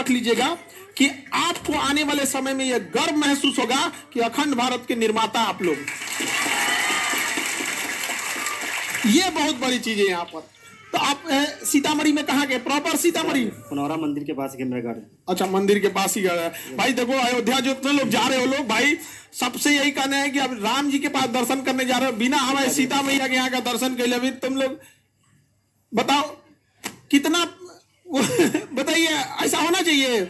रख लीजिएगा कि आपको आने वाले समय में यह गर्व महसूस होगा कि अखंड भारत के निर्माता आप लोग। ये बहुत बड़ी चीज है यहाँ पर। तो आप सीतामढ़ी में कहाँ गए? प्रॉपर सीतामढ़ी? पुनौरा मंदिर के पास मेरा घर है। अच्छा, मंदिर के पास ही घर है। भाई देखो, अयोध्या जो इतने लोग जा रहे हो लोग, भाई सबसे यही कहना है कि अब राम जी के पास दर्शन करने जा रहे हो, बिना हमारे सीता मैया के यहाँ का दर्शन के लिए भी तुम लोग बताओ कितना बताइए, ऐसा होना चाहिए।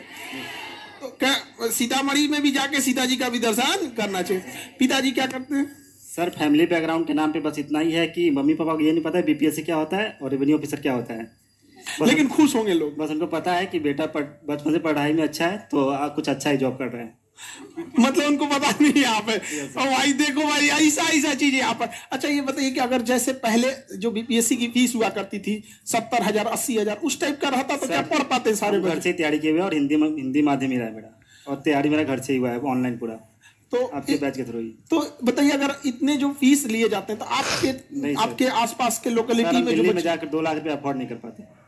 तो क्या सीतामढ़ी में भी जाके सीता जी का भी दर्शन करना चाहिए। पिताजी क्या करते हैं? सर फैमिली बैकग्राउंड के नाम पे बस इतना ही है कि मम्मी पापा को ये नहीं पता है बीपीएससी क्या होता है और रेवेन्यू ऑफिसर क्या होता है। लेकिन खुश होंगे लोग। बस उनको पता है कि बेटा बचपन से पढ़ाई में अच्छा है तो कुछ अच्छा ही जॉब कर रहे हैं। मतलब उनको पता नहीं है यहाँ पे। और भाई देखो भाई, ऐसा चीज है यहाँ पर। अच्छा ये बताइए कि अगर जैसे पहले जो बीपीएससी की फीस हुआ करती थी 70,000 80,000 उस टाइप का रहता तो क्या पढ़ पाते सारे? घर से तैयारी किए हुए और हिंदी माध्यम ही रहा है मेरा, और तैयारी मेरा घर से ही हुआ है ऑनलाइन पूरा, तो आपके बैच के थ्रू ही। तो बताइए, अगर इतने जो फीस लिए जाते हैं तो आपके आसपास के लोकेलिटी में दिल्ली में जाकर 2 लाख रुपए अफोर्ड नहीं कर पाते।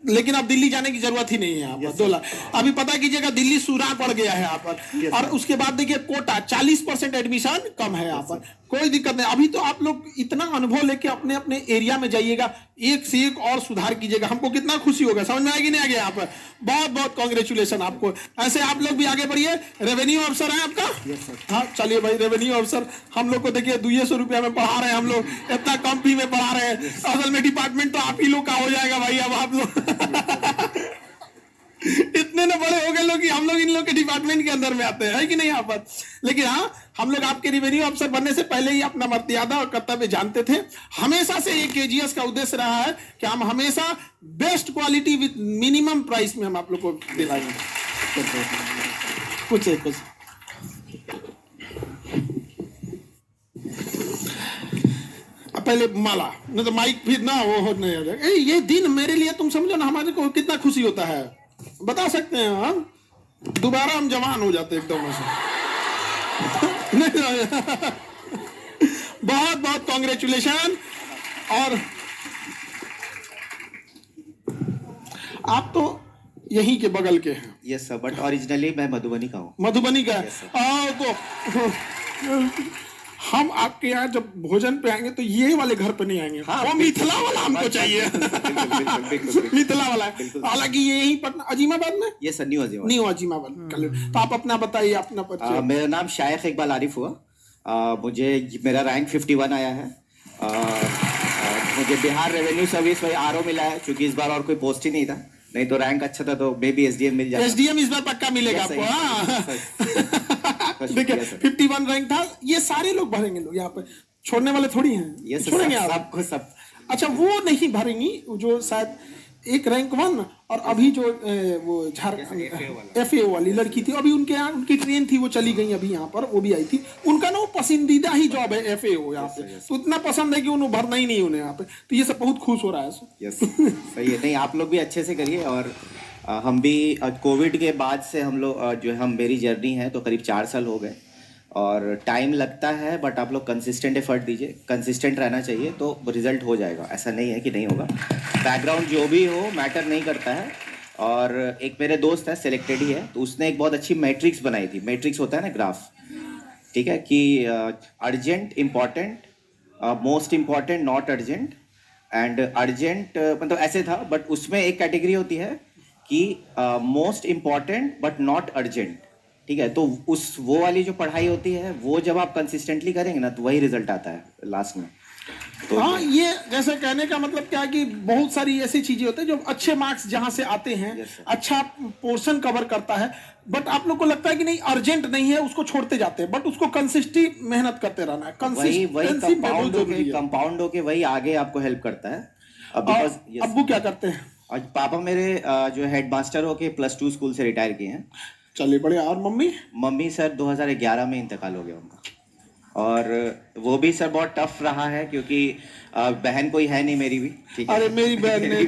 लेकिन अब दिल्ली जाने की जरूरत ही नहीं है यहाँ पर। 2 लाख अभी पता कीजिएगा, दिल्ली सुराह पड़ गया है यहाँ पर। और उसके बाद देखिए कोटा 40% एडमिशन कम है यहाँ पर। कोई दिक्कत नहीं। अभी तो आप लोग इतना अनुभव लेके अपने अपने एरिया में जाइएगा, एक से एक और सुधार कीजिएगा। हमको कितना खुशी होगा, समझ में आएगी नहीं आगे यहाँ पर। बहुत बहुत कांग्रेचुलेशन आपको। ऐसे आप लोग भी आगे बढ़िए। रेवेन्यू ऑफिसर है आपका? हाँ चलिए भाई, रेवेन्यू ऑफिसर हम लोग को देखिए 200 रुपया में पढ़ा रहे हैं हम लोग, इतना कम फी में पढ़ा रहे हैं। असल में डिपार्टमेंट तो आप ही लोग का हो जाएगा भाई। अब आप लोग इतने ना बड़े हो गए लोग कि हम लोग इन लोग के डिपार्टमेंट के अंदर में आते हैं, है कि नहीं यहाँ पर। लेकिन हाँ, हम लोग आपके रेवेन्यू अफसर बनने से पहले ही अपना मर्यादा और कर्तव्य जानते थे। हमेशा से ये केजीएस का उद्देश्य रहा है कि हम हमेशा best quality with minimum price में हम आप लोग को दिलाएंगे। कुछ पहले माला, नहीं तो माइक फिर ना वो हो नहीं हो जाएगा। ये दिन मेरे लिए तुम समझो ना, हमारे को कितना खुशी होता है, बता सकते हैं हम। दोबारा हम जवान हो जाते एकदम ऐसे। बहुत बहुत कांग्रेचुलेशन। और आप तो यहीं के बगल के हैं? यस सर, बट ओरिजिनली मैं मधुबनी का हूँ। मधुबनी का है? तो हम आपके यहाँ जब भोजन पे आएंगे तो ये वाले घर पे नहीं आएंगे। हाँ, वो मिथिला वाला हमको चाहिए। मिथिला वाला। हालांकि ये यही पटना अजीमाबाद में? ये सर न्यू अजीमाबाद। तो आप अपना बताइए, अपना परिचय। मेरा नाम शायख इकबाल आरिफ हुआ। मेरा रैंक 51 आया है। मुझे बिहार रेवेन्यू सर्विस वही आरओ मिला है, क्योंकि इस बार और कोई पोस्ट ही नहीं था। नहीं तो रैंक अच्छा था तो मे बी एसडीएम मिल जाता। एसडीएम इस बार पक्का मिलेगा आपको। देखिए 51 रैंक था। ये सारे लोग भरेंगे, लोग यहाँ पे छोड़ने वाले थोड़ी हैं। छोड़ेंगे आपको सब। अच्छा, वो नहीं भरेंगी जो शायद एक रैंक 1 और अभी जो वो झारखंड एफएओ वाली लड़की थी, अभी उनके यहाँ उनकी ट्रेन थी, वो चली गई अभी यहाँ पर, वो भी आई थी। उनका ना वो पसंदीदा ही जॉब है एफएओ यहाँ पे। तो इतना पसंद है कि उन्हें भरना ही नहीं उन्हें यहाँ पे। तो ये सब बहुत खुश हो रहा है। सही है। नहीं, आप लोग भी अच्छे से करिए। और हम भी कोविड के बाद से हम लोग जो हम मेरी जर्नी है तो करीब 4 साल हो गए, और टाइम लगता है, बट आप लोग कंसिस्टेंट एफर्ट दीजिए, कंसिस्टेंट रहना चाहिए तो रिजल्ट हो जाएगा। ऐसा नहीं है कि नहीं होगा। बैकग्राउंड जो भी हो मैटर नहीं करता है। और एक मेरे दोस्त है, सिलेक्टेड ही है, तो उसने एक बहुत अच्छी मैट्रिक्स बनाई थी। मैट्रिक्स होता है ना, ग्राफ, ठीक है, कि urgent, important, most important, not urgent, and urgent, मतलब ऐसे था। बट उसमें एक कैटेगरी होती है कि most important but not urgent, ठीक है। तो वो वाली जो पढ़ाई होती है, वो जब आप कंसिस्टेंटली करेंगे ना तो वही रिजल्ट आता है लास्ट में। तो हाँ, ये जैसे कहने का मतलब क्या है कि बहुत सारी ऐसी चीजें होती है जो अच्छे मार्क्स जहां से आते हैं, अच्छा पोर्शन कवर करता है, बट आप लोग को लगता है कि नहीं अर्जेंट नहीं है, उसको छोड़ते जाते हैं। बट उसको कंसिस्टेंट मेहनत करते रहना है। कंपाउंड होके वही आगे आपको हेल्प करता है। अब्बू क्या करते हैं? आज पापा मेरे जो हेडमास्टर होके +2 स्कूल से रिटायर किए हैं। चलिए बढ़िया। और मम्मी? मम्मी सर 2011 में इंतकाल हो गया उनका। और वो भी सर बहुत टफ रहा है, क्योंकि बहन कोई है नहीं मेरी भी, ठीक है। अरे मेरी बहन नहीं।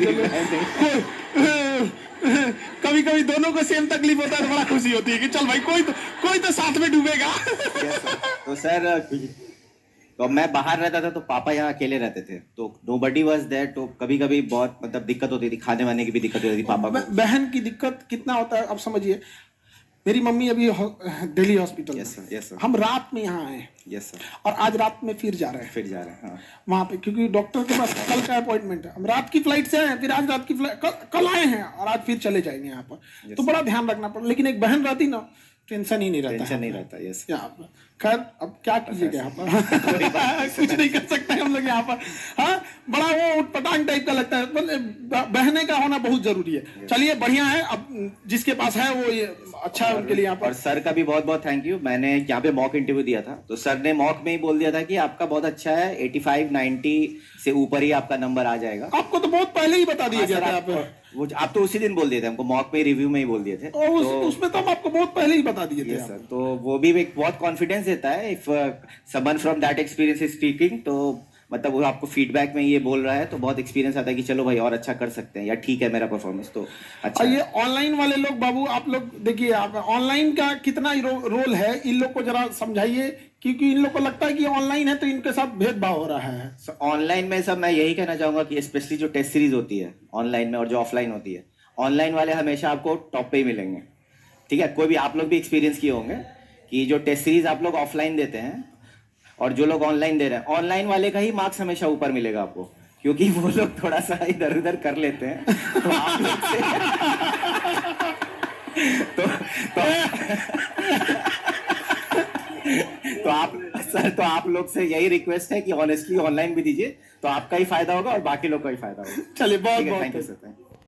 कभी कभी दोनों को सेम तकलीफ होता है तो बड़ा खुशी होती है कि चल भाई कोई तो साथ में डूबेगा। तो सर तो मैं बाहर रहता था तो पापा यहाँ अकेले रहते थे, तो नोबडी वाज देयर, तो कभी कभी बहुत मतलब दिक्कत होती थी, खाने वाने की भी दिक्कत होती थी पापा को। बहन की दिक्कत कितना होता है अब समझिए। मेरी मम्मी अभी दिल्ली हॉस्पिटल यस में, सर, यस सर, हम रात में यहाँ आए यस सर, और आज रात में फिर जा रहे हैं फिर जा रहे हैं। हाँ वहाँ पे, क्योंकि डॉक्टर के पास कल का अपॉइंटमेंट है। हम रात की फ्लाइट से आए, फिर आज रात की फ्लाइट, कल आए हैं और आज फिर चले जाएंगे यहाँ पर। तो बड़ा ध्यान रखना पड़ा, लेकिन एक बहन रहती ना, टेंशन ही नहीं रहता। टेंशन नहीं रहता। यस यहाँ पर खैर अब क्या कीजिएगा यहाँ पर कुछ नहीं कर सकते हम लोग यहाँ पर। हाँ, बड़ा वो उटपटांग टाइप का लगता है, बहने का होना बहुत जरूरी है। चलिए बढ़िया है, अब जिसके पास है वो ये अच्छा है उनके लिए यहाँ और पर। सर का भी बहुत बहुत थैंक यू। मैंने यहाँ पे मॉक इंटरव्यू दिया था, तो सर ने मॉक में ही बोल दिया था कि आपका बहुत अच्छा है, 85-90 से ऊपर ही आपका नंबर आ जाएगा। आपको तो बहुत पहले ही बता दिया हाँ, गया सर, था यहाँ पे। वो आप तो उसी दिन बोल दिए थे हमको, मॉक में रिव्यू में ही बोल दिए थे। और उसमें तो हम आपको बहुत पहले ही बता दिए थे यस सर, तो वो भी एक बहुत कॉन्फिडेंस देता है if someone from that experience is speaking, तो मतलब वो आपको फीडबैक में ये बोल रहा है तो बहुत एक्सपीरियंस आता है कि चलो भाई और अच्छा कर सकते हैं, या ठीक है मेरा परफॉर्मेंस तो अच्छा और है। ये ऑनलाइन वाले लोग बाबू, आप लोग देखिए, आप ऑनलाइन का कितना रोल है, इन लोग को जरा समझाइए, क्योंकि इन लोग को लगता है कि ऑनलाइन है तो इनके साथ भेदभाव हो रहा है। ऑनलाइन में सब मैं यही कहना चाहूंगा कि स्पेशली जो टेस्ट सीरीज होती है ऑनलाइन में और जो ऑफलाइन होती है, ऑनलाइन वाले हमेशा आपको टॉप पे ही मिलेंगे। ठीक है, कोई भी आप लोग भी एक्सपीरियंस किए होंगे कि जो टेस्ट सीरीज आप लोग ऑफलाइन देते हैं और जो लोग ऑनलाइन दे रहे हैं, ऑनलाइन वाले का ही मार्क्स हमेशा ऊपर मिलेगा आपको, क्योंकि वो लोग थोड़ा सा इधर उधर कर लेते हैं। तो आप लोग से तो आप सर, तो आप लोग से यही रिक्वेस्ट है कि ऑनेस्टली ऑनलाइन भी दीजिए, तो आपका ही फायदा होगा और बाकी लोग का ही फायदा होगा। चलिए बहुत थैंक यू बहुत सर।